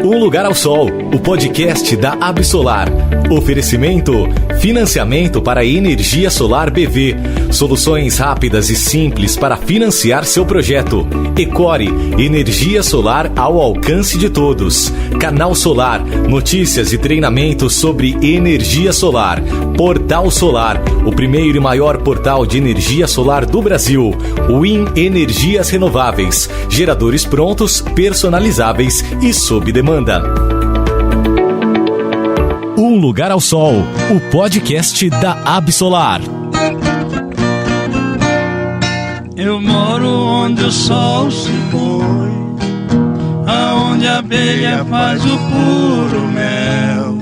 Um Lugar ao Sol, o podcast da Absolar. Oferecimento, financiamento para energia solar BV. Soluções rápidas e simples para financiar seu projeto. Ecore, energia solar ao alcance de todos. Canal Solar, notícias e treinamentos sobre energia solar. Portal Solar, o primeiro e maior portal de energia solar do Brasil. Win Energias Renováveis, geradores prontos, personalizáveis e sob demanda. Um Lugar ao Sol, o podcast da Absolar. Eu moro onde o sol se põe, aonde a abelha faz o puro mel.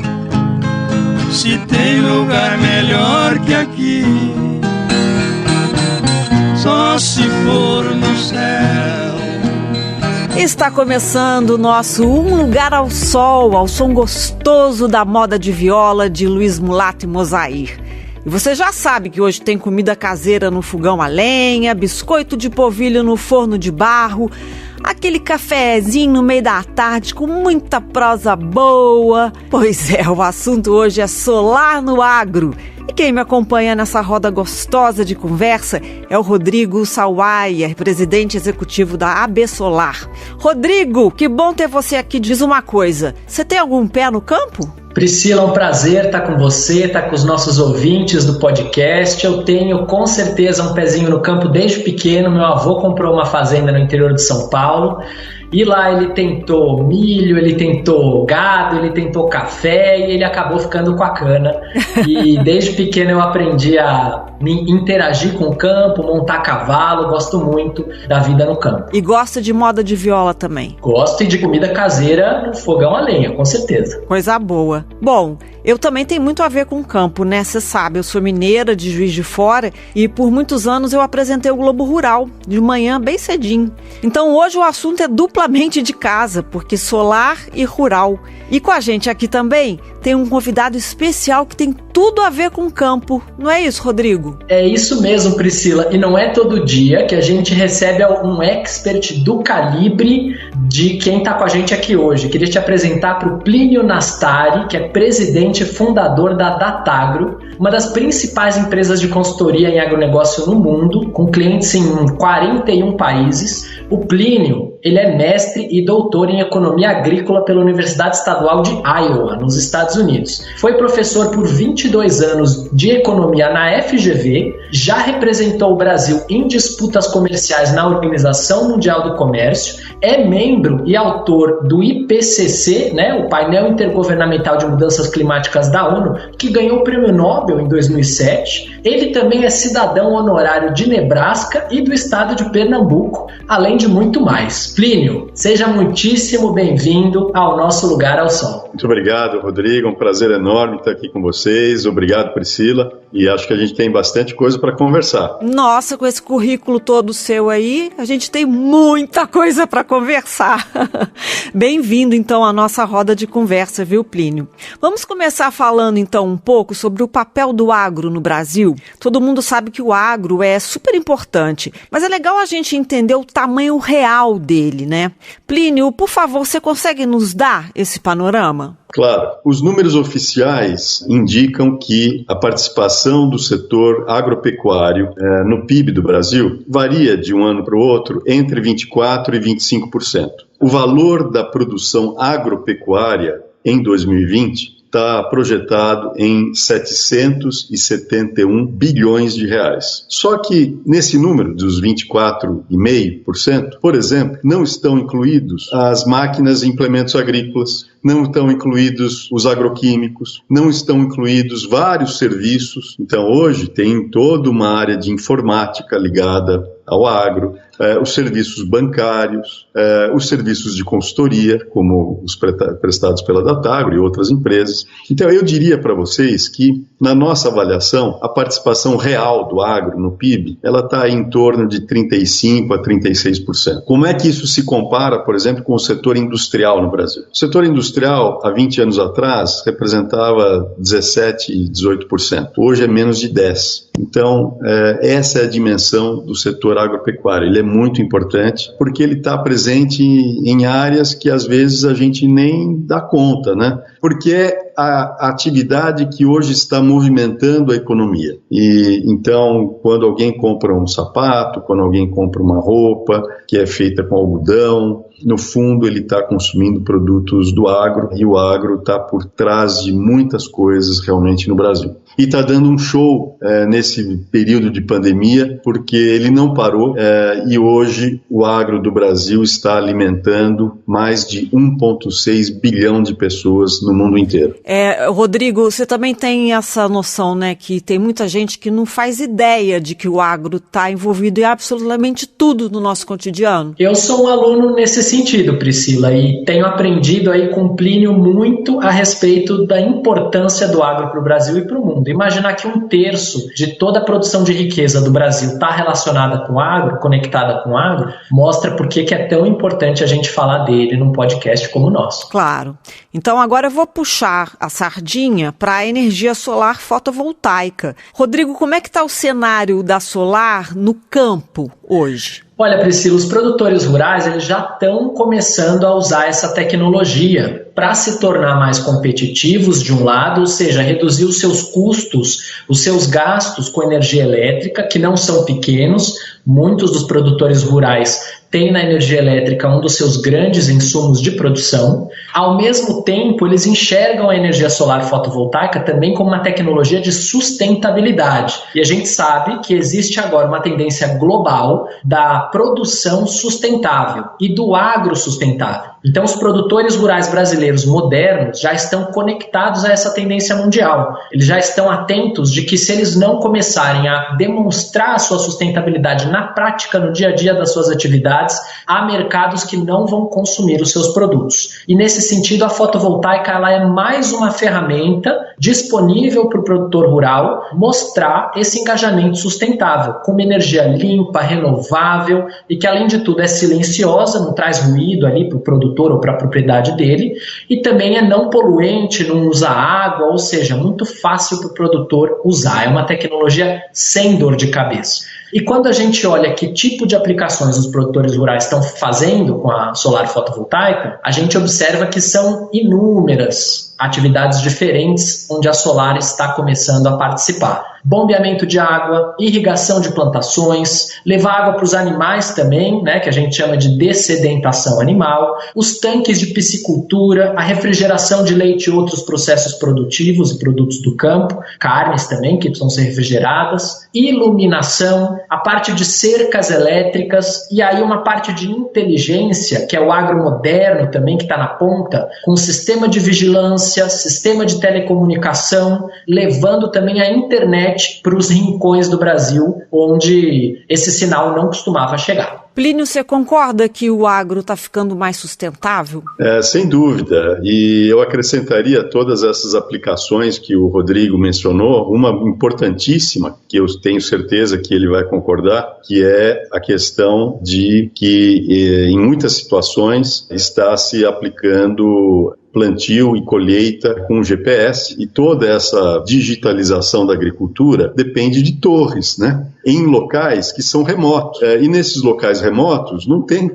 Se tem lugar melhor que aqui, só se for no céu. Está começando o nosso Um Lugar ao Sol, ao som gostoso da moda de viola de Luiz Mulato e Mozair. E você já sabe que hoje tem comida caseira no fogão a lenha, biscoito de polvilho no forno de barro, aquele cafezinho no meio da tarde com muita prosa boa. Pois é, o assunto hoje é solar no agro. E quem me acompanha nessa roda gostosa de conversa é o Rodrigo Sauayer, presidente executivo da Absolar. Rodrigo, que bom ter você aqui. Diz uma coisa, você tem algum pé no campo? Priscila, é um prazer estar com você, estar com os nossos ouvintes do podcast. Eu tenho com certeza um pezinho no campo desde pequeno. Meu avô comprou uma fazenda no interior de São Paulo e lá ele tentou milho, ele tentou gado, ele tentou café e ele acabou ficando com a cana. E desde pequeno eu aprendi a me interagir com o campo, montar cavalo, gosto muito da vida no campo. E gosta de moda de viola também? Gosto e de comida caseira no fogão a lenha, com certeza. Coisa boa. Bom, eu também tenho muito a ver com o campo, né? Você sabe, eu sou mineira de Juiz de Fora e por muitos anos eu apresentei o Globo Rural, de manhã bem cedinho. Então hoje o assunto é duplamente de casa, porque solar e rural. E com a gente aqui também tem um convidado especial que tem tudo a ver com o campo. Não é isso, Rodrigo? É isso mesmo, Priscila. E não é todo dia que a gente recebe um expert do calibre de quem está com a gente aqui hoje. Queria te apresentar para o Plínio Nastari, que é presidente e fundador da Datagro, uma das principais empresas de consultoria em agronegócio no mundo, com clientes em 41 países. O Plínio, ele é mestre e doutor em economia agrícola pela Universidade Estadual de Iowa, nos Estados Unidos. Foi professor por 22 anos de economia na FGV, já representou o Brasil em disputas comerciais na Organização Mundial do Comércio, é membro e autor do IPCC, né, o Painel Intergovernamental de Mudanças Climáticas da ONU, que ganhou o Prêmio Nobel em 2007. Ele também é cidadão honorário de Nebraska e do estado de Pernambuco, além de muito mais. Plínio, seja muitíssimo bem-vindo ao nosso Lugar ao Sol. Muito obrigado, Rodrigo. Um prazer enorme estar aqui com vocês. Obrigado, Priscila. E acho que a gente tem bastante coisa para conversar. Nossa, com esse currículo todo seu aí, a gente tem muita coisa para conversar. Bem-vindo, então, à nossa roda de conversa, viu, Plínio? Vamos começar falando, então, um pouco sobre o papel do agro no Brasil. Todo mundo sabe que o agro é super importante, mas é legal a gente entender o tamanho real dele, né? Plínio, por favor, você consegue nos dar esse panorama? Claro, os números oficiais indicam que a participação do setor agropecuário no PIB do Brasil varia de um ano para o outro entre 24% e 25%. O valor da produção agropecuária em 2020 está projetado em 771 bilhões de reais. Só que nesse número dos 24,5%, por exemplo, não estão incluídos as máquinas e implementos agrícolas, não estão incluídos os agroquímicos, não estão incluídos vários serviços. Então hoje tem toda uma área de informática ligada ao agro, os serviços bancários, os serviços de consultoria, como os prestados pela Datagro e outras empresas. Então eu diria para vocês que, na nossa avaliação, a participação real do agro no PIB, ela está em torno de 35% a 36%. Como é que isso se compara, por exemplo, com o setor industrial no Brasil? O setor industrial, há 20 anos atrás, representava 17% e 18%. Hoje é menos de 10%. Então, essa é a dimensão do setor agropecuário. Ele é muito importante, porque ele está presente em áreas que às vezes a gente nem dá conta, né? Porque é a atividade que hoje está movimentando a economia. E então, quando alguém compra um sapato, quando alguém compra uma roupa que é feita com algodão, no fundo ele está consumindo produtos do agro, e o agro está por trás de muitas coisas realmente no Brasil. E está dando um show nesse período de pandemia, porque ele não parou e hoje o agro do Brasil está alimentando mais de 1,6 bilhão de pessoas no mundo inteiro. Rodrigo, você também tem essa noção, né, que tem muita gente que não faz ideia de que o agro está envolvido em absolutamente tudo no nosso cotidiano. Eu sou um aluno nesse sentido, Priscila, e tenho aprendido aí com o Plínio muito a respeito da importância do agro para o Brasil e para o mundo. Imaginar que 1/3 de toda a produção de riqueza do Brasil está relacionada com o agro, conectada com o agro, mostra por que é tão importante a gente falar dele num podcast como o nosso. Claro. Então agora eu vou puxar a sardinha para a energia solar fotovoltaica. Rodrigo, como é que está o cenário da solar no campo hoje? Olha, Priscila, os produtores rurais eles já estão começando a usar essa tecnologia para se tornar mais competitivos de um lado, ou seja, reduzir os seus custos, os seus gastos com energia elétrica, que não são pequenos. Muitos dos produtores rurais têm na energia elétrica um dos seus grandes insumos de produção. Ao mesmo tempo, eles enxergam a energia solar fotovoltaica também como uma tecnologia de sustentabilidade. E a gente sabe que existe agora uma tendência global da produção sustentável e do agro sustentável. Então, os produtores rurais brasileiros modernos já estão conectados a essa tendência mundial. Eles já estão atentos de que se eles não começarem a demonstrar a sua sustentabilidade na prática, no dia a dia das suas atividades, há mercados que não vão consumir os seus produtos. E nesse sentido, a fotovoltaica ela é mais uma ferramenta disponível para o produtor rural mostrar esse engajamento sustentável, com uma energia limpa, renovável e que, além de tudo, é silenciosa, não traz ruído ali para o produtor ou para a propriedade dele, e também é não poluente, não usa água, ou seja, muito fácil para o produtor usar. É uma tecnologia sem dor de cabeça. E quando a gente olha que tipo de aplicações os produtores rurais estão fazendo com a solar fotovoltaica, a gente observa que são inúmeras atividades diferentes onde a solar está começando a participar. Bombeamento de água, irrigação de plantações, levar água para os animais também, né, que a gente chama de dessedentação animal, os tanques de piscicultura, a refrigeração de leite e outros processos produtivos e produtos do campo, carnes também que precisam ser refrigeradas, iluminação, a parte de cercas elétricas e aí uma parte de inteligência, que é o agro moderno também que está na ponta, com sistema de vigilância, sistema de telecomunicação, levando também a internet para os rincões do Brasil, onde esse sinal não costumava chegar. Plínio, você concorda que o agro está ficando mais sustentável? Sem dúvida, e eu acrescentaria todas essas aplicações que o Rodrigo mencionou, uma importantíssima, que eu tenho certeza que ele vai concordar, que é a questão de que em muitas situações está se aplicando plantio e colheita com GPS, e toda essa digitalização da agricultura depende de torres, né? Em locais que são remotos. E nesses locais remotos não tem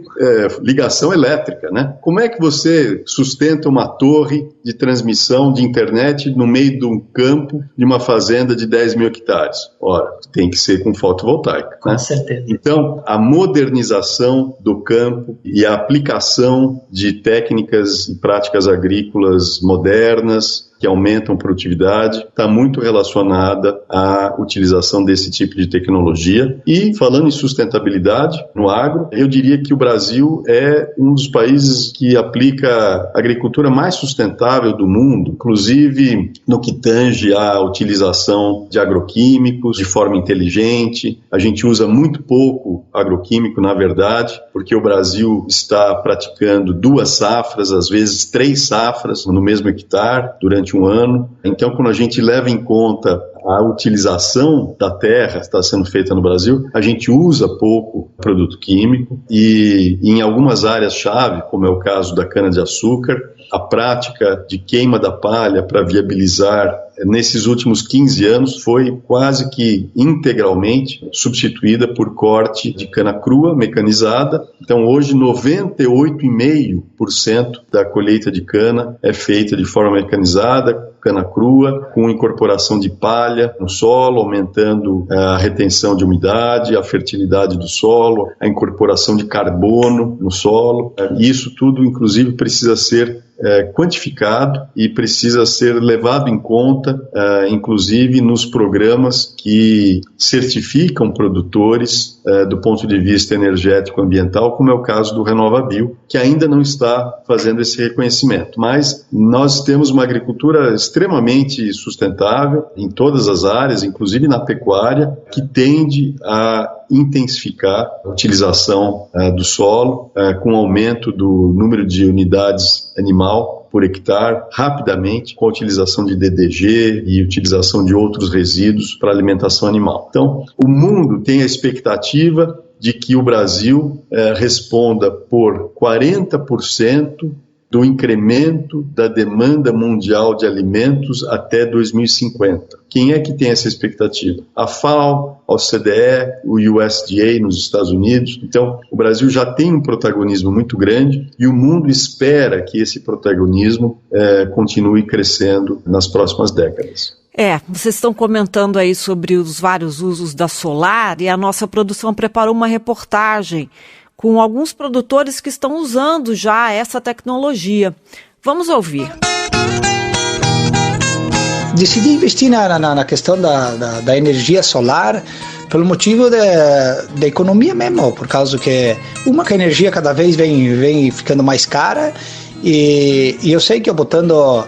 ligação elétrica, né? Como é que você sustenta uma torre de transmissão de internet no meio de um campo de uma fazenda de 10 mil hectares? Ora, tem que ser com fotovoltaica, com né? certeza. Então, a modernização do campo e a aplicação de técnicas e práticas agrícolas modernas que aumentam a produtividade, está muito relacionada à utilização desse tipo de tecnologia. E, falando em sustentabilidade no agro, eu diria que o Brasil é um dos países que aplica a agricultura mais sustentável do mundo, inclusive no que tange à utilização de agroquímicos de forma inteligente. A gente usa muito pouco agroquímico, na verdade, porque o Brasil está praticando 2 safras, às vezes 3 safras no mesmo hectare durante um ano. Então, quando a gente leva em conta a utilização da terra está sendo feita no Brasil, a gente usa pouco produto químico e em algumas áreas-chave, como é o caso da cana-de-açúcar, a prática de queima da palha para viabilizar nesses últimos 15 anos foi quase que integralmente substituída por corte de cana crua mecanizada. Então hoje 98,5% da colheita de cana é feita de forma mecanizada, cana crua, com incorporação de palha no solo, aumentando a retenção de umidade, a fertilidade do solo, a incorporação de carbono no solo. Isso tudo, inclusive, precisa ser quantificado e precisa ser levado em conta, inclusive nos programas que certificam produtores do ponto de vista energético ambiental, como é o caso do RenovaBio, que ainda não está fazendo esse reconhecimento. Mas nós temos uma agricultura extremamente sustentável em todas as áreas, inclusive na pecuária, que tende a intensificar a utilização do solo, com aumento do número de unidades animal por hectare, rapidamente, com a utilização de DDG e utilização de outros resíduos para alimentação animal. Então, o mundo tem a expectativa de que o Brasil responda por 40% do incremento da demanda mundial de alimentos até 2050. Quem é que tem essa expectativa? A FAO, a OCDE, o USDA nos Estados Unidos. Então, o Brasil já tem um protagonismo muito grande e o mundo espera que esse protagonismo continue crescendo nas próximas décadas. Vocês estão comentando aí sobre os vários usos da solar e a nossa produção preparou uma reportagem com alguns produtores que estão usando já essa tecnologia. Vamos ouvir. Decidi investir na questão da energia solar pelo motivo da economia mesmo, por causa que a energia cada vez vem ficando mais cara e eu sei que eu botando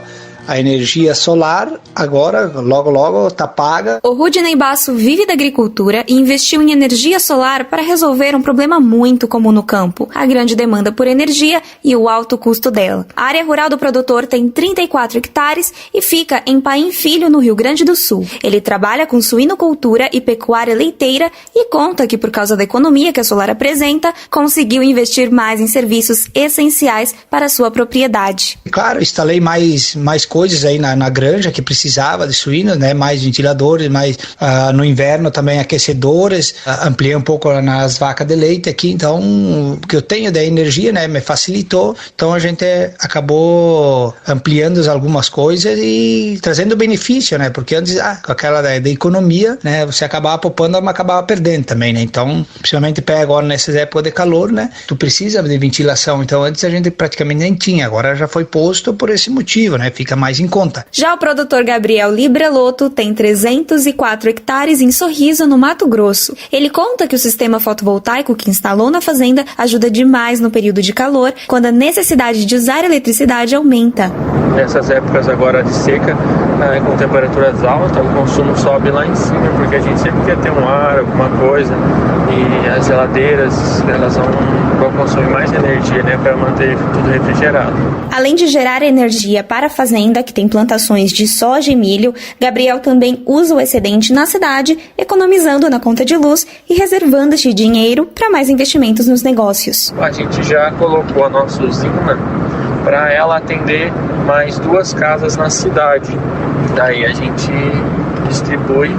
a energia solar agora, logo, tá paga. O Rudney Basso vive da agricultura e investiu em energia solar para resolver um problema muito comum no campo, a grande demanda por energia e o alto custo dela. A área rural do produtor tem 34 hectares e fica em Paim Filho, no Rio Grande do Sul. Ele trabalha com suinocultura e pecuária leiteira e conta que, por causa da economia que a solar apresenta, conseguiu investir mais em serviços essenciais para a sua propriedade. Claro, instalei mais coisas aí na granja que precisava de suínos, né? Mais ventiladores, mais no inverno também aquecedores, ampliei um pouco nas vacas de leite aqui, então o que eu tenho da energia, né, me facilitou, então a gente acabou ampliando algumas coisas e trazendo benefício, né, porque antes com aquela da economia, né, você acabava poupando, mas acabava perdendo também, né, então principalmente pega agora nessas épocas de calor, né, tu precisa de ventilação, então antes a gente praticamente nem tinha, agora já foi posto por esse motivo, né, fica mais em conta. Já o produtor Gabriel Librelotto tem 304 hectares em Sorriso, no Mato Grosso. Ele conta que o sistema fotovoltaico que instalou na fazenda ajuda demais no período de calor, quando a necessidade de usar eletricidade aumenta. Nessas épocas agora de seca, com temperaturas altas, o consumo sobe lá em cima, porque a gente sempre quer ter um ar, alguma coisa, e as geladeiras, elas vão consumir mais energia, né, para manter tudo refrigerado. Além de gerar energia para a fazenda, que tem plantações de soja e milho, Gabriel também usa o excedente na cidade, economizando na conta de luz e reservando este dinheiro para mais investimentos nos negócios. A gente já colocou a nossa usina para ela atender mais 2 casas na cidade. Daí a gente distribui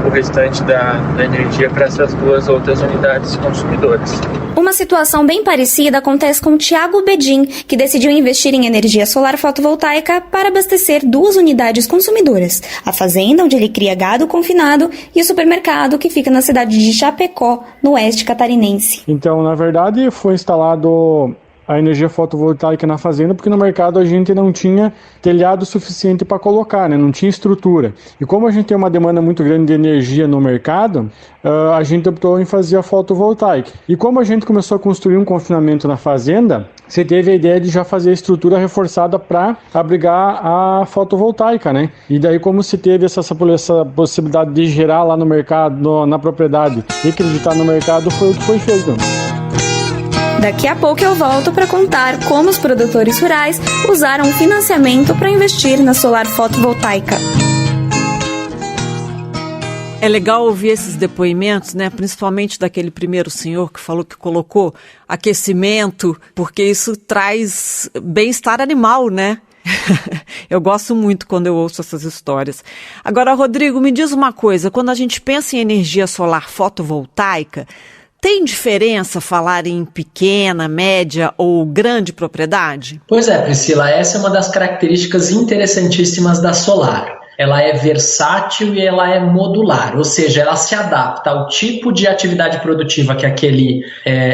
o restante da energia para essas 2 outras unidades consumidoras. Uma situação bem parecida acontece com o Thiago Bedin, que decidiu investir em energia solar fotovoltaica para abastecer 2 unidades consumidoras, a fazenda onde ele cria gado confinado e o supermercado que fica na cidade de Chapecó, no oeste catarinense. Então, na verdade, foi instalado a energia fotovoltaica na fazenda, porque no mercado a gente não tinha telhado suficiente para colocar, né? Não tinha estrutura. E como a gente tem uma demanda muito grande de energia no mercado, a gente optou em fazer a fotovoltaica. E como a gente começou a construir um confinamento na fazenda, você teve a ideia de já fazer a estrutura reforçada para abrigar a fotovoltaica, né? E daí, como se teve essa possibilidade de gerar lá no mercado, na propriedade, e acreditar no mercado, foi o que foi feito. Daqui a pouco eu volto para contar como os produtores rurais usaram o financiamento para investir na solar fotovoltaica. É legal ouvir esses depoimentos, né? Principalmente daquele primeiro senhor que falou que colocou aquecimento, porque isso traz bem-estar animal, né? Eu gosto muito quando eu ouço essas histórias. Agora, Rodrigo, me diz uma coisa, quando a gente pensa em energia solar fotovoltaica, tem diferença falar em pequena, média ou grande propriedade? Pois é, Priscila, essa é uma das características interessantíssimas da solar. Ela é versátil e ela é modular, ou seja, ela se adapta ao tipo de atividade produtiva que aquele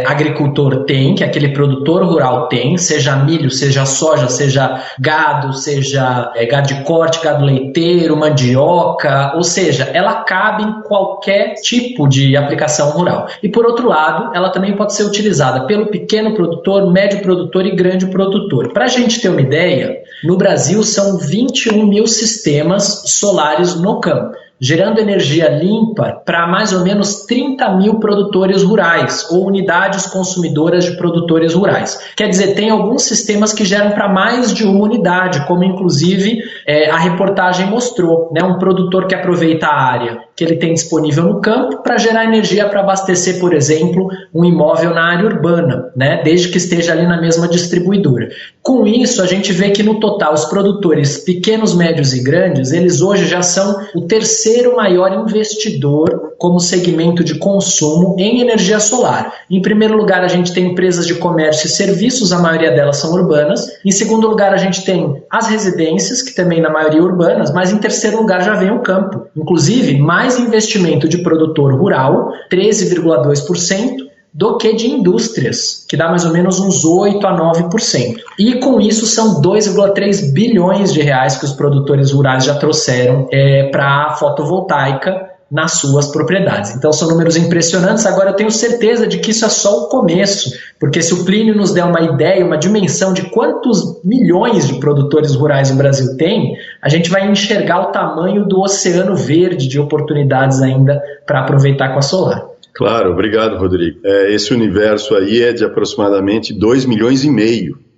agricultor tem, que aquele produtor rural tem, seja milho, seja soja, seja gado, seja gado de corte, gado leiteiro, mandioca, ou seja, ela cabe em qualquer tipo de aplicação rural. E por outro lado, ela também pode ser utilizada pelo pequeno produtor, médio produtor e grande produtor. Para a gente ter uma ideia, no Brasil são 21 mil sistemas solares no campo, gerando energia limpa para mais ou menos 30 mil produtores rurais ou unidades consumidoras de produtores rurais. Quer dizer, tem alguns sistemas que geram para mais de uma unidade, como inclusive a reportagem mostrou, né? Um produtor que aproveita a área que ele tem disponível no campo para gerar energia para abastecer, por exemplo, um imóvel na área urbana, né? Desde que esteja ali na mesma distribuidora. Com isso, a gente vê que no total os produtores pequenos, médios e grandes, eles hoje já são o terceiro maior investidor como segmento de consumo em energia solar. Em primeiro lugar, a gente tem empresas de comércio e serviços, a maioria delas são urbanas. Em segundo lugar, a gente tem as residências, que também na maioria urbanas, mas em terceiro lugar já vem o campo. Inclusive, mais investimento de produtor rural, 13,2%, do que de indústrias, que dá mais ou menos uns 8% a 9%. E com isso são 2,3 bilhões de reais que os produtores rurais já trouxeram para a fotovoltaica nas suas propriedades. Então são números impressionantes. Agora eu tenho certeza de que isso é só o começo, porque se o Plínio nos der uma ideia, uma dimensão de quantos milhões de produtores rurais o Brasil tem, a gente vai enxergar o tamanho do oceano verde de oportunidades ainda para aproveitar com a solar. Claro, obrigado, Rodrigo. Esse universo aí é de aproximadamente 2,5 milhões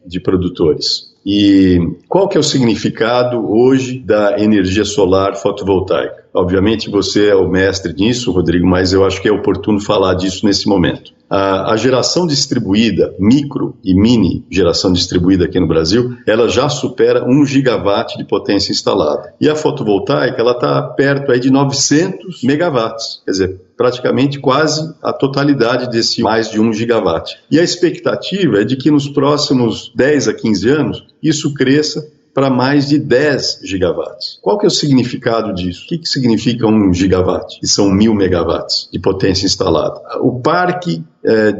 de produtores. E qual que é o significado hoje da energia solar fotovoltaica? Obviamente você é o mestre nisso, Rodrigo, mas eu acho que é oportuno falar disso nesse momento. A geração distribuída, micro e mini geração distribuída aqui no Brasil, ela já supera 1 gigawatt de potência instalada. E a fotovoltaica, ela está perto aí de 900 megawatts, quer dizer, praticamente quase a totalidade desse mais de 1 gigawatt. E a expectativa é de que nos próximos 10 a 15 anos, isso cresça para mais de 10 gigawatts. Qual que é o significado disso? O que significa 1 gigawatt? Que são 1.000 megawatts de potência instalada. O parque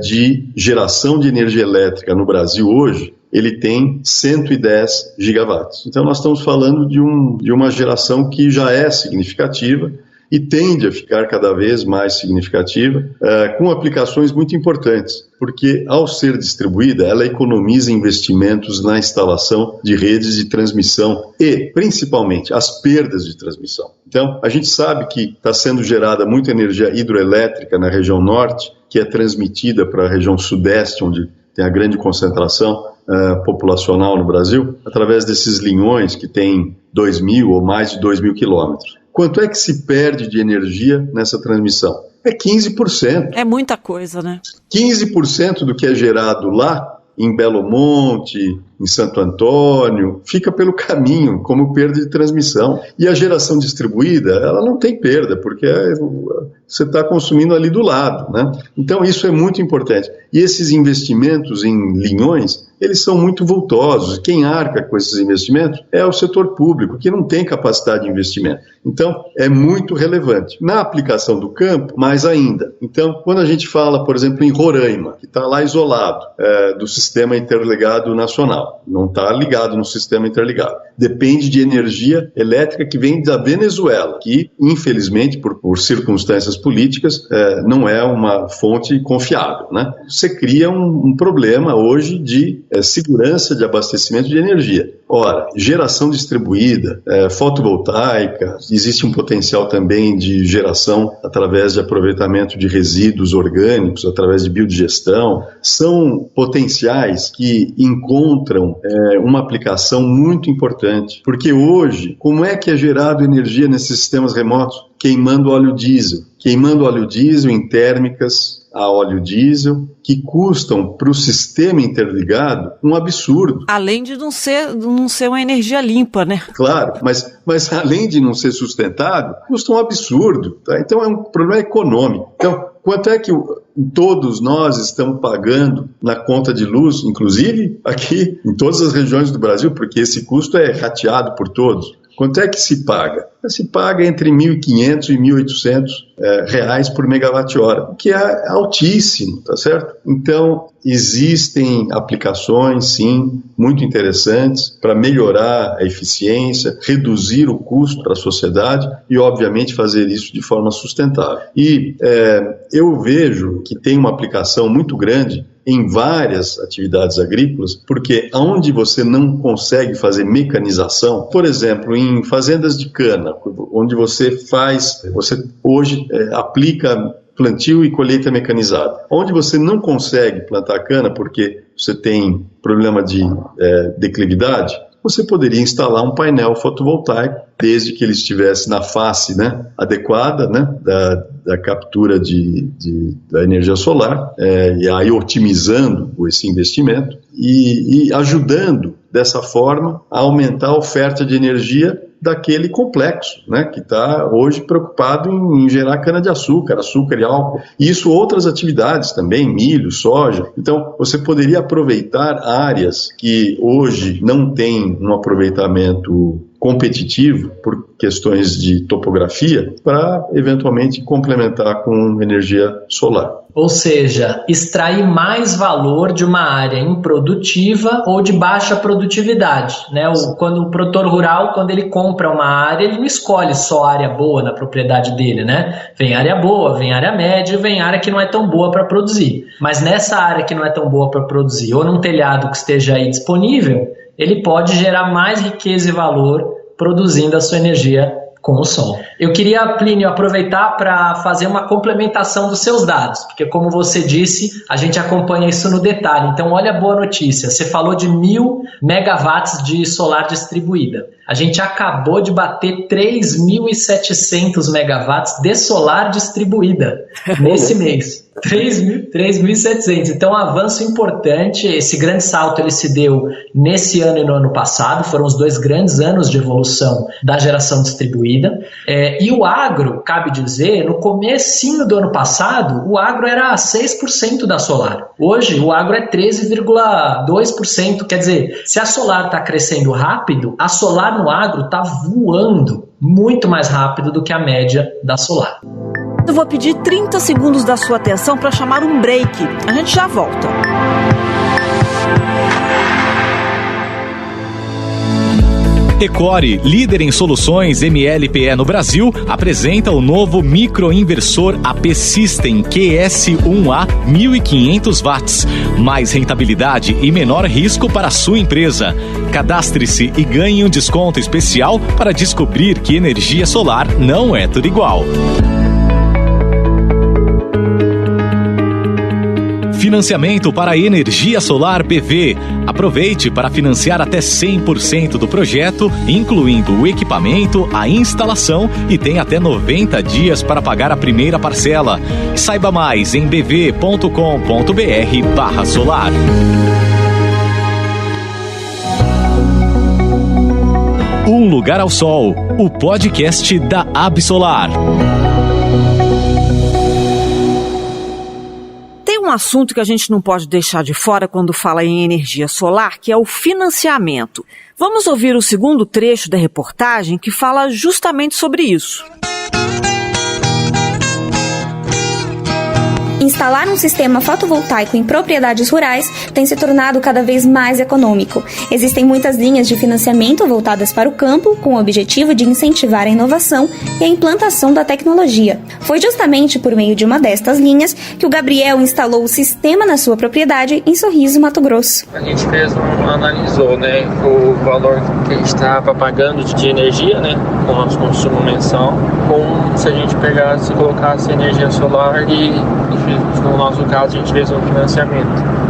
de geração de energia elétrica no Brasil hoje, ele tem 110 gigawatts. Então nós estamos falando de uma geração que já é significativa e tende a ficar cada vez mais significativa, com aplicações muito importantes, porque ao ser distribuída, ela economiza investimentos na instalação de redes de transmissão e, principalmente, as perdas de transmissão. Então, a gente sabe que está sendo gerada muita energia hidroelétrica na região norte, que é transmitida para a região sudeste, onde tem a grande concentração populacional no Brasil, através desses linhões que têm 2.000 ou mais de 2.000 quilômetros. Quanto é que se perde de energia nessa transmissão? É 15%. É muita coisa, né? 15% do que é gerado lá, em Belo Monte, em Santo Antônio, fica pelo caminho como perda de transmissão. E a geração distribuída, ela não tem perda, porque você está consumindo ali do lado, né? Então isso é muito importante. E esses investimentos em linhões, eles são muito vultosos. Quem arca com esses investimentos é o setor público, que não tem capacidade de investimento. Então, é muito relevante. Na aplicação do campo, mais ainda. Então, quando a gente fala, por exemplo, em Roraima, que está lá isolado do Sistema Interligado Nacional, não está ligado no Sistema Interligado. Depende de energia elétrica que vem da Venezuela, que, infelizmente, por circunstâncias políticas, não é uma fonte confiável, né? Você cria um problema hoje de segurança de abastecimento de energia. Ora, geração distribuída, fotovoltaica, existe um potencial também de geração através de aproveitamento de resíduos orgânicos, através de biodigestão, são potenciais que encontram uma aplicação muito importante, porque hoje, como é que é gerado energia nesses sistemas remotos? Queimando óleo diesel em térmicas a óleo diesel, que custam para o sistema interligado um absurdo. Além de não ser uma energia limpa, né? Claro, mas além de não ser sustentável, custa um absurdo. Tá? Então é um problema econômico. Então, quanto é que todos nós estamos pagando na conta de luz, inclusive aqui em todas as regiões do Brasil, porque esse custo é rateado por todos? Quanto é que se paga? Se paga entre R$ 1.500 e R$ 1.800 reais por megawatt-hora, o que é altíssimo, tá certo? Então, existem aplicações, sim, muito interessantes para melhorar a eficiência, reduzir o custo para a sociedade e, obviamente, fazer isso de forma sustentável. E eu vejo que tem uma aplicação muito grande em várias atividades agrícolas, porque onde você não consegue fazer mecanização, por exemplo, em fazendas de cana, onde você hoje aplica plantio e colheita mecanizada. Onde você não consegue plantar cana porque você tem problema de declividade, você poderia instalar um painel fotovoltaico, desde que ele estivesse na face, né, adequada, né, da captura da energia solar, e aí otimizando esse investimento e ajudando, dessa forma, a aumentar a oferta de energia daquele complexo, né, que está hoje preocupado em gerar cana-de-açúcar, açúcar e álcool. E isso outras atividades também, milho, soja. Então, você poderia aproveitar áreas que hoje não têm um aproveitamento competitivo por questões de topografia para, eventualmente, complementar com energia solar. Ou seja, extrair mais valor de uma área improdutiva ou de baixa produtividade, né? Quando o produtor rural, quando ele compra uma área, ele não escolhe só a área boa na propriedade dele, né? Vem área boa, vem área média, vem área que não é tão boa para produzir. Mas nessa área que não é tão boa para produzir, ou num telhado que esteja aí disponível, ele pode gerar mais riqueza e valor produzindo a sua energia com o sol. Eu queria, Plínio, aproveitar para fazer uma complementação dos seus dados, porque como você disse, a gente acompanha isso no detalhe. Então, olha a boa notícia. Você falou de 1.000 megawatts de solar distribuída. A gente acabou de bater 3.700 megawatts de solar distribuída nesse mês. 3.700. Então, um avanço importante. Esse grande salto ele se deu nesse ano e no ano passado. Foram os 2 grandes anos de evolução da geração distribuída. E o agro, cabe dizer, no comecinho do ano passado, o agro era 6% da solar. Hoje, o agro é 13,2%. Quer dizer, se a solar está crescendo rápido, a solar no agro está voando muito mais rápido do que a média da solar. Eu vou pedir 30 segundos da sua atenção para chamar um break. A gente já volta. Ecore, líder em soluções MLPE no Brasil, apresenta o novo microinversor AP System QS1A 1500 watts. Mais rentabilidade e menor risco para a sua empresa. Cadastre-se e ganhe um desconto especial para descobrir que energia solar não é tudo igual. Financiamento para energia solar PV. Aproveite para financiar até 100% do projeto, incluindo o equipamento, a instalação e tem até 90 dias para pagar a primeira parcela. Saiba mais em bv.com.br/solar. Um Lugar ao Sol, o podcast da Absolar. Um assunto que a gente não pode deixar de fora quando fala em energia solar, que é o financiamento. Vamos ouvir o segundo trecho da reportagem que fala justamente sobre isso. Instalar um sistema fotovoltaico em propriedades rurais tem se tornado cada vez mais econômico. Existem muitas linhas de financiamento voltadas para o campo, com o objetivo de incentivar a inovação e a implantação da tecnologia. Foi justamente por meio de uma destas linhas que o Gabriel instalou o sistema na sua propriedade em Sorriso, Mato Grosso. A gente analisou, né, o valor que a gente estava pagando de energia, né, com o nosso consumo mensal, como se a gente pegasse e colocasse energia solar e, no nosso caso, a gente fez um financiamento.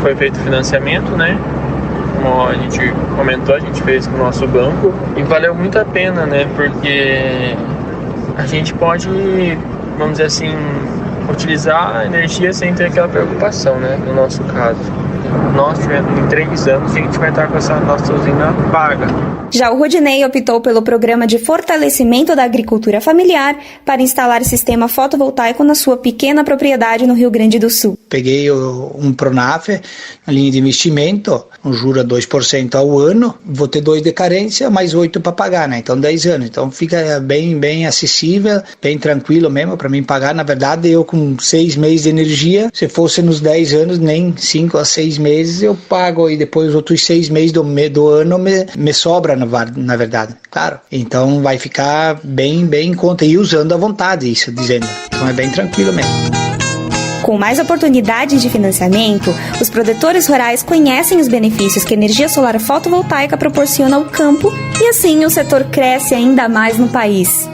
Foi feito financiamento, né? Como a gente comentou, a gente fez com o nosso banco e valeu muito a pena, né? Porque a gente pode, vamos dizer assim, utilizar a energia sem ter aquela preocupação, né? No nosso caso. Nós, em 3 anos, a gente vai estar com essa nossa usina paga. Já o Rodinei optou pelo programa de fortalecimento da agricultura familiar para instalar sistema fotovoltaico na sua pequena propriedade no Rio Grande do Sul. Peguei um Pronaf, a linha de investimento, um juro a 2% ao ano, vou ter 2 de carência, mais 8 para pagar, né? Então 10 anos. Então fica bem acessível, bem tranquilo mesmo para mim pagar. Na verdade, eu com 6 meses de energia, se fosse nos 10 anos, nem 5 a 6 meses eu pago, e depois os outros 6 meses do ano me sobra, na verdade, claro. Então vai ficar bem em conta e usando à vontade, isso dizendo. Então é bem tranquilo mesmo. Com mais oportunidades de financiamento, os produtores rurais conhecem os benefícios que a energia solar fotovoltaica proporciona ao campo e assim o setor cresce ainda mais no país.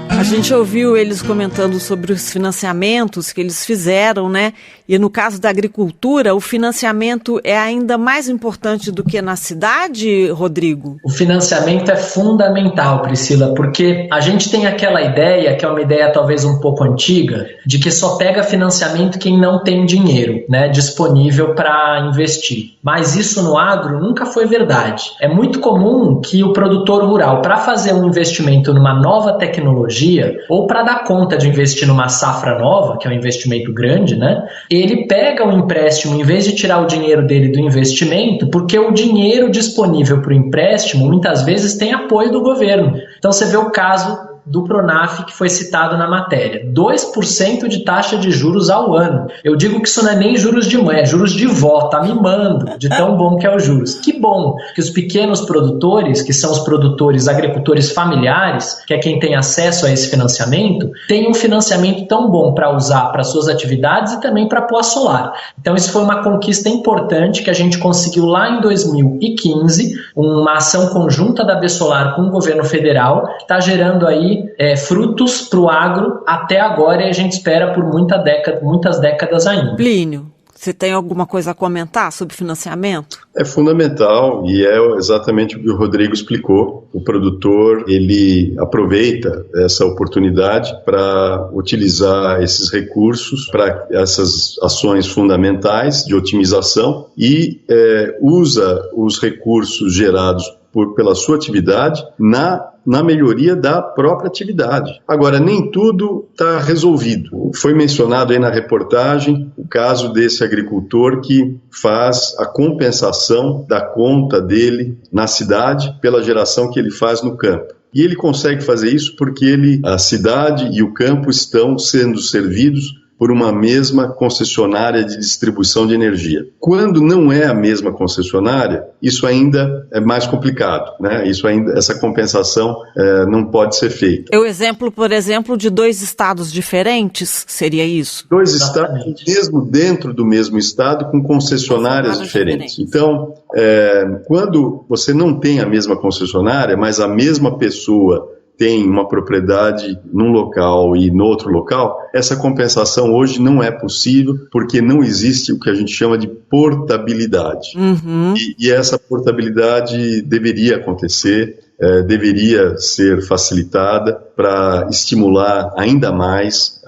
A gente ouviu eles comentando sobre os financiamentos que eles fizeram, né? E no caso da agricultura, o financiamento é ainda mais importante do que na cidade, Rodrigo? O financiamento é fundamental, Priscila, porque a gente tem aquela ideia, que é uma ideia talvez um pouco antiga, de que só pega financiamento quem não tem dinheiro, né, disponível para investir. Mas isso no agro nunca foi verdade. É muito comum que o produtor rural, para fazer um investimento numa nova tecnologia, ou para dar conta de investir numa safra nova, que é um investimento grande, né? Ele pega o empréstimo em vez de tirar o dinheiro dele do investimento, porque o dinheiro disponível para o empréstimo muitas vezes tem apoio do governo. Então você vê o caso do Pronaf que foi citado na matéria, 2% de taxa de juros ao ano. Eu digo que isso não é nem juros de mãe, é juros de vó, tá mimando de tão bom que é os juros. Que bom que os pequenos produtores, que são os produtores, agricultores familiares, que é quem tem acesso a esse financiamento, tem um financiamento tão bom para usar para suas atividades e também para pôr a solar. Então isso foi uma conquista importante que a gente conseguiu lá em 2015, uma ação conjunta da Absolar com o governo federal, que está gerando aí frutos para o agro até agora, e a gente espera por muitas décadas ainda. Plínio, você tem alguma coisa a comentar sobre financiamento? É fundamental e é exatamente o que o Rodrigo explicou. O produtor, ele aproveita essa oportunidade para utilizar esses recursos para essas ações fundamentais de otimização e usa os recursos gerados pela sua atividade na melhoria da própria atividade. Agora, nem tudo está resolvido. Foi mencionado aí na reportagem o caso desse agricultor que faz a compensação da conta dele na cidade pela geração que ele faz no campo. E ele consegue fazer isso porque a cidade e o campo estão sendo servidos por uma mesma concessionária de distribuição de energia. Quando não é a mesma concessionária, isso ainda é mais complicado, né? Essa compensação não pode ser feita. O exemplo, por exemplo, de 2 estados diferentes, seria isso? 2 estados, mesmo dentro do mesmo estado, com concessionárias diferentes. Então, quando você não tem a mesma concessionária, mas a mesma pessoa tem uma propriedade num local e no outro local, essa compensação hoje não é possível porque não existe o que a gente chama de portabilidade. Uhum. E essa portabilidade deveria acontecer, deveria ser facilitada para estimular ainda mais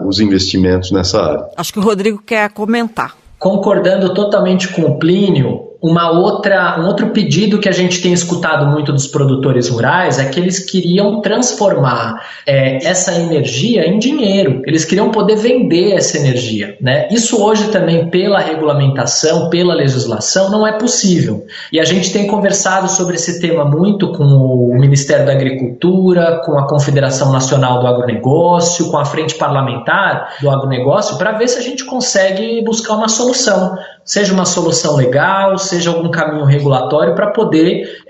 os investimentos nessa área. Acho que o Rodrigo quer comentar. Concordando totalmente com o Plínio, um outro pedido que a gente tem escutado muito dos produtores rurais é que eles queriam transformar essa energia em dinheiro, eles queriam poder vender essa energia, né? Isso hoje também, pela regulamentação, pela legislação, não é possível. E a gente tem conversado sobre esse tema muito com o Ministério da Agricultura, com a Confederação Nacional do Agronegócio, com a Frente Parlamentar do Agronegócio, para ver se a gente consegue buscar uma solução, seja uma solução legal, seja algum caminho regulatório para poder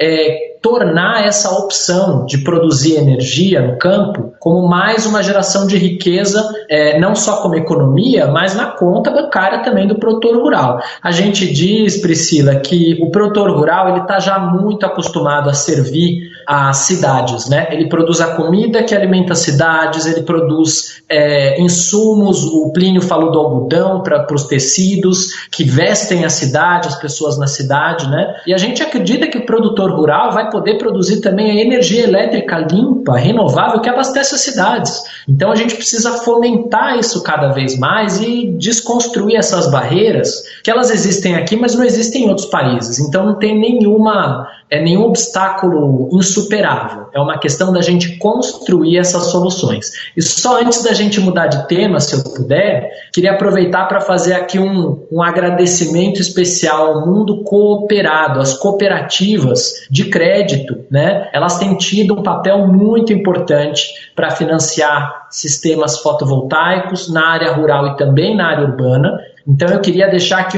tornar essa opção de produzir energia no campo como mais uma geração de riqueza, não só como economia, mas na conta bancária também do produtor rural. A gente diz, Priscila, que o produtor rural ele está já muito acostumado a servir as cidades, né? Ele produz a comida que alimenta as cidades, ele produz insumos, o Plínio falou do algodão para os tecidos que vestem a cidade, as pessoas na cidade, né? E a gente acredita que o produtor rural vai poder produzir também a energia elétrica limpa, renovável, que abastece as cidades. Então a gente precisa fomentar isso cada vez mais e desconstruir essas barreiras, que elas existem aqui, mas não existem em outros países. Então não tem nenhum obstáculo insuperável. É uma questão da gente construir essas soluções. E só antes da gente mudar de tema, se eu puder, queria aproveitar para fazer aqui um agradecimento especial ao mundo cooperado, às cooperativas de crédito, né? Elas têm tido um papel muito importante para financiar sistemas fotovoltaicos na área rural e também na área urbana. Então eu queria deixar aqui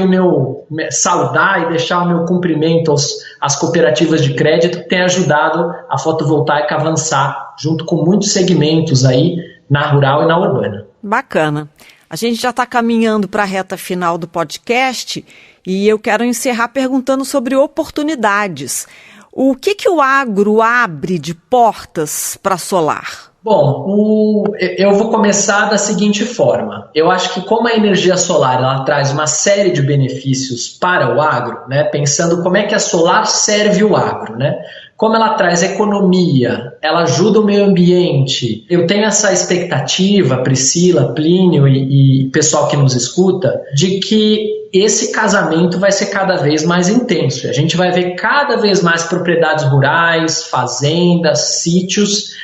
saudar e deixar o meu cumprimento às cooperativas de crédito que têm ajudado a fotovoltaica a avançar junto com muitos segmentos aí na rural e na urbana. Bacana. A gente já está caminhando para a reta final do podcast e eu quero encerrar perguntando sobre oportunidades. O que o agro abre de portas para solar? Bom, eu vou começar da seguinte forma. Eu acho que como a energia solar ela traz uma série de benefícios para o agro, né, pensando como é que a solar serve o agro, né? Como ela traz economia, ela ajuda o meio ambiente. Eu tenho essa expectativa, Priscila, Plínio e pessoal que nos escuta, de que esse casamento vai ser cada vez mais intenso. A gente vai ver cada vez mais propriedades rurais, fazendas, sítios,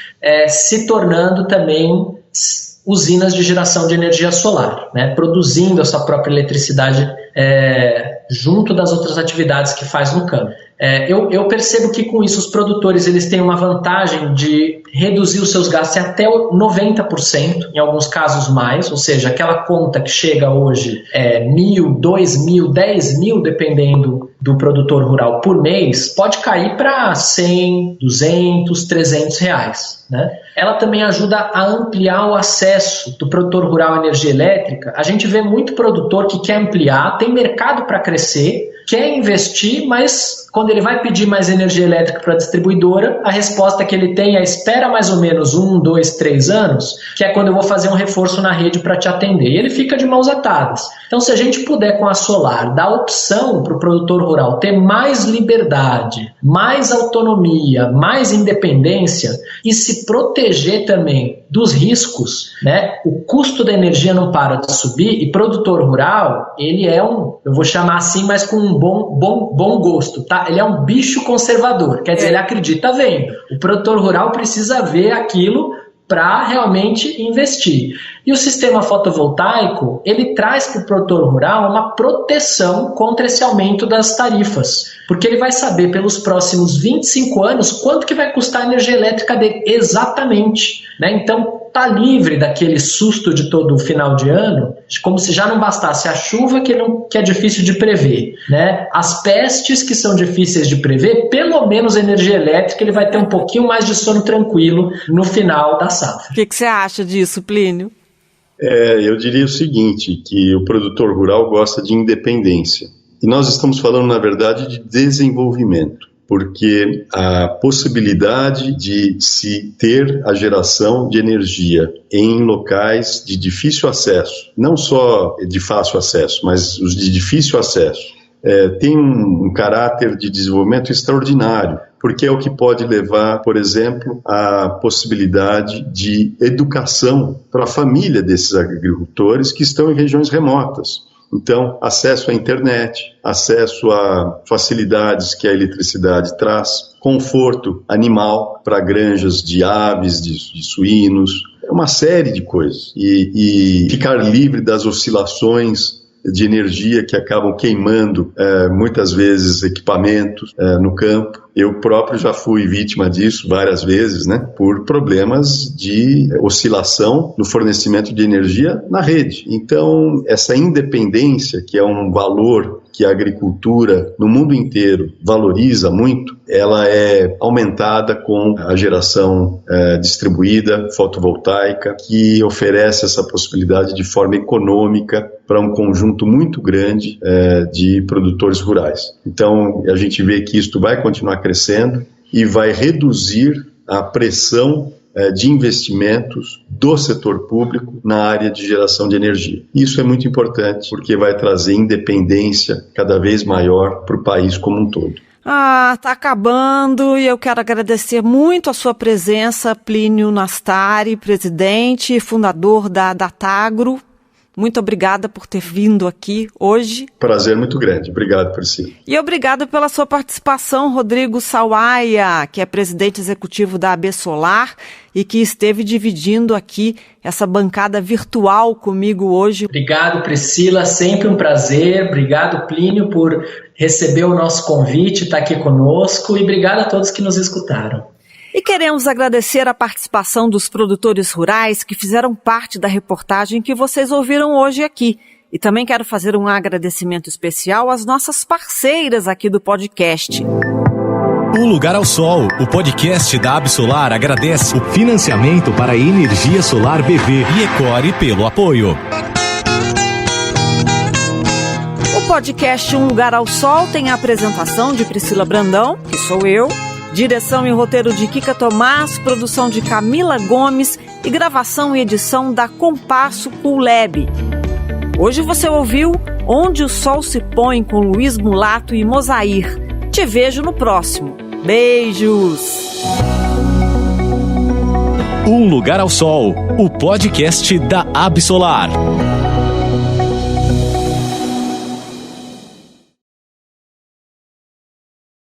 se tornando também usinas de geração de energia solar, né? Produzindo a sua própria eletricidade junto das outras atividades que faz no campo. Eu percebo que com isso os produtores eles têm uma vantagem de reduzir os seus gastos em até 90%, em alguns casos mais, ou seja, aquela conta que chega hoje R$1.000, R$2.000, R$10.000, dependendo do produtor rural por mês, pode cair para R$100, R$200, R$300, né? Ela também ajuda a ampliar o acesso do produtor rural à energia elétrica. A gente vê muito produtor que quer ampliar, tem mercado para crescer, quer investir, mas quando ele vai pedir mais energia elétrica para a distribuidora, a resposta que ele tem é espera mais ou menos 1, 2, 3 anos, que é quando eu vou fazer um reforço na rede para te atender. E ele fica de mãos atadas. Então, se a gente puder com a solar dar opção para o produtor rural ter mais liberdade, mais autonomia, mais independência e se proteger também dos riscos, né? O custo da energia não para de subir e produtor rural, ele é eu vou chamar assim, mas com um bom gosto, tá? Ele é um bicho conservador, quer dizer, ele acredita vendo. O produtor rural precisa ver aquilo para realmente investir. E o sistema fotovoltaico, ele traz para o produtor rural uma proteção contra esse aumento das tarifas, porque ele vai saber pelos próximos 25 anos quanto que vai custar a energia elétrica dele, exatamente, né? Então, tá livre daquele susto de todo final de ano, como se já não bastasse a chuva que é difícil de prever, né? As pestes que são difíceis de prever, pelo menos a energia elétrica ele vai ter um pouquinho mais de sono tranquilo no final da safra. O que você acha disso, Plínio? Eu diria o seguinte, que o produtor rural gosta de independência. E nós estamos falando, na verdade, de desenvolvimento, porque a possibilidade de se ter a geração de energia em locais de difícil acesso, não só de fácil acesso, mas os de difícil acesso, tem um caráter de desenvolvimento extraordinário, porque é o que pode levar, por exemplo, à possibilidade de educação para a família desses agricultores que estão em regiões remotas. Então, acesso à internet, acesso a facilidades que a eletricidade traz, conforto animal para granjas de aves, de suínos, uma série de coisas. E ficar livre das oscilações de energia que acabam queimando muitas vezes equipamentos no campo. Eu próprio já fui vítima disso várias vezes, né, por problemas de oscilação no fornecimento de energia na rede. Então, essa independência, que é um valor que a agricultura no mundo inteiro valoriza muito, ela é aumentada com a geração distribuída, fotovoltaica, que oferece essa possibilidade de forma econômica para um conjunto muito grande de produtores rurais. Então, a gente vê que isto vai continuar crescendo e vai reduzir a pressão de investimentos do setor público na área de geração de energia. Isso é muito importante porque vai trazer independência cada vez maior para o país como um todo. Tá acabando e eu quero agradecer muito a sua presença, Plínio Nastari, presidente e fundador da Datagro. Muito obrigada por ter vindo aqui hoje. Prazer muito grande. Obrigado, Priscila. E obrigado pela sua participação, Rodrigo Sawaia, que é presidente executivo da AB Solar e que esteve dividindo aqui essa bancada virtual comigo hoje. Obrigado, Priscila. Sempre um prazer. Obrigado, Plínio, por receber o nosso convite, estar aqui conosco. E obrigado a todos que nos escutaram. E queremos agradecer a participação dos produtores rurais que fizeram parte da reportagem que vocês ouviram hoje aqui. E também quero fazer um agradecimento especial às nossas parceiras aqui do podcast. Um Lugar ao Sol, o podcast da Absolar agradece o financiamento para a energia solar BV e Ecore pelo apoio. O podcast Um Lugar ao Sol tem a apresentação de Priscila Brandão, que sou eu, direção e roteiro de Kika Tomás, produção de Camila Gomes e gravação e edição da Compasso Cool Lab. Hoje você ouviu Onde o Sol se Põe com Luiz Mulato e Mosair. Te vejo no próximo. Beijos! Um Lugar ao Sol, o podcast da Absolar.